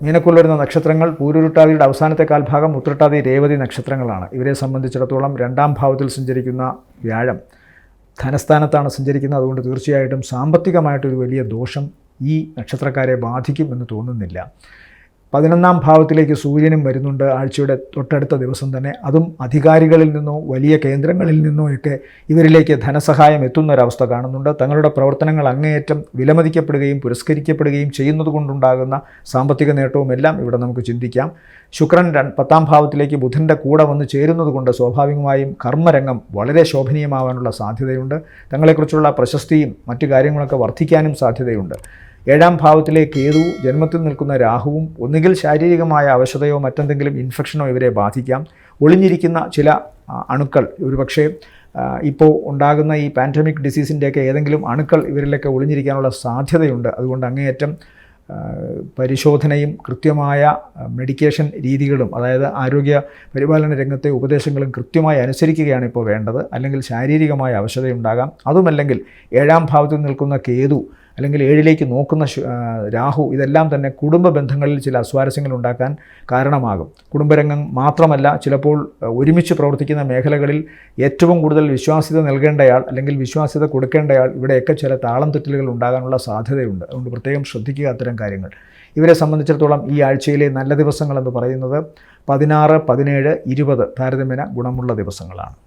മീനക്കുള്ളിൽ വരുന്ന നക്ഷത്രങ്ങൾ പൂരുരുട്ടാതിയുടെ അവസാനത്തെ കാൽഭാഗം, ഉത്രട്ടാതി, രേവതി നക്ഷത്രങ്ങളാണ്. ഇവരെ സംബന്ധിച്ചിടത്തോളം 2ാം ഭാവത്തിൽ സഞ്ചരിക്കുന്ന വ്യാഴം ധനസ്ഥാനത്താണ് സഞ്ചരിക്കുന്നത്. അതുകൊണ്ട് തീർച്ചയായിട്ടും സാമ്പത്തികമായിട്ടൊരു വലിയ ദോഷം ഈ നക്ഷത്രക്കാരെ ബാധിക്കും എന്ന് തോന്നുന്നില്ല. 11ാം ഭാവത്തിലേക്ക് സൂര്യനും വരുന്നുണ്ട് ആഴ്ചയുടെ തൊട്ടടുത്ത ദിവസം തന്നെ. അതും അധികാരികളിൽ നിന്നോ വലിയ കേന്ദ്രങ്ങളിൽ നിന്നോ ഒക്കെ ഇവരിലേക്ക് ധനസഹായം എത്തുന്നൊരവസ്ഥ കാണുന്നുണ്ട്. തങ്ങളുടെ പ്രവർത്തനങ്ങൾ അങ്ങേയറ്റം വിലമതിക്കപ്പെടുകയും പുരസ്കരിക്കപ്പെടുകയും ചെയ്യുന്നത് കൊണ്ടുണ്ടാകുന്ന സാമ്പത്തിക നേട്ടവും എല്ലാം ഇവിടെ നമുക്ക് ചിന്തിക്കാം. ശുക്രൻ 10ാം ഭാവത്തിലേക്ക് ബുധൻ്റെ കൂടെ വന്ന് ചേരുന്നത് കൊണ്ട് സ്വാഭാവികമായും കർമ്മരംഗം വളരെ ശോഭനീയമാവാനുള്ള സാധ്യതയുണ്ട്. തങ്ങളെക്കുറിച്ചുള്ള പ്രശസ്തിയും മറ്റു കാര്യങ്ങളൊക്കെ വർദ്ധിക്കാനും സാധ്യതയുണ്ട്. 7ാം ഭാവത്തിലെ കേതു, ജന്മത്തിൽ നിൽക്കുന്ന രാഹുവും ഒന്നുകിൽ ശാരീരികമായ അവശതയോ മറ്റെന്തെങ്കിലും ഇൻഫെക്ഷനോ ഇവരെ ബാധിക്കാം. ഒളിഞ്ഞിരിക്കുന്ന ചില അണുക്കൾ, ഒരുപക്ഷേ ഇപ്പോൾ ഉണ്ടാകുന്ന ഈ പാൻഡമിക് ഡിസീസിൻ്റെയൊക്കെ ഏതെങ്കിലും അണുക്കൾ ഇവരിലൊക്കെ ഒളിഞ്ഞിരിക്കാനുള്ള സാധ്യതയുണ്ട്. അതുകൊണ്ട് അങ്ങേയറ്റം പരിശോധനയും കൃത്യമായ മെഡിക്കേഷൻ രീതികളും, അതായത് ആരോഗ്യ പരിപാലന രംഗത്തെ ഉപദേശങ്ങളും കൃത്യമായി അനുസരിക്കുകയാണ് ഇപ്പോൾ വേണ്ടത്. അല്ലെങ്കിൽ ശാരീരികമായ അവശതയുണ്ടാകാം. അതുമല്ലെങ്കിൽ 7ാം ഭാവത്തിൽ നിൽക്കുന്ന കേതു അല്ലെങ്കിൽ 7ലേക്ക് നോക്കുന്ന രാഹു, ഇതെല്ലാം തന്നെ കുടുംബ ബന്ധങ്ങളിൽ ചില അസ്വാരസ്യങ്ങൾ ഉണ്ടാക്കാൻ കാരണമാകും. കുടുംബരംഗം മാത്രമല്ല, ചിലപ്പോൾ ഒരുമിച്ച് പ്രവർത്തിക്കുന്ന മേഖലകളിൽ ഏറ്റവും കൂടുതൽ വിശ്വാസ്യത നൽകേണ്ടയാൾ അല്ലെങ്കിൽ വിശ്വാസ്യത കൊടുക്കേണ്ടയാൾ, ഇവിടെയൊക്കെ ചില താളം തെറ്റലുകൾ ഉണ്ടാകാനുള്ള സാധ്യതയുണ്ട്. അതുകൊണ്ട് പ്രത്യേകം ശ്രദ്ധിക്കുക അത്തരം കാര്യങ്ങൾ. ഇവരെ സംബന്ധിച്ചിടത്തോളം ഈ ആഴ്ചയിലെ നല്ല ദിവസങ്ങളെന്ന് പറയുന്നത് 16, 17, 20 താരതമ്യേന ഗുണമുള്ള ദിവസങ്ങളാണ്.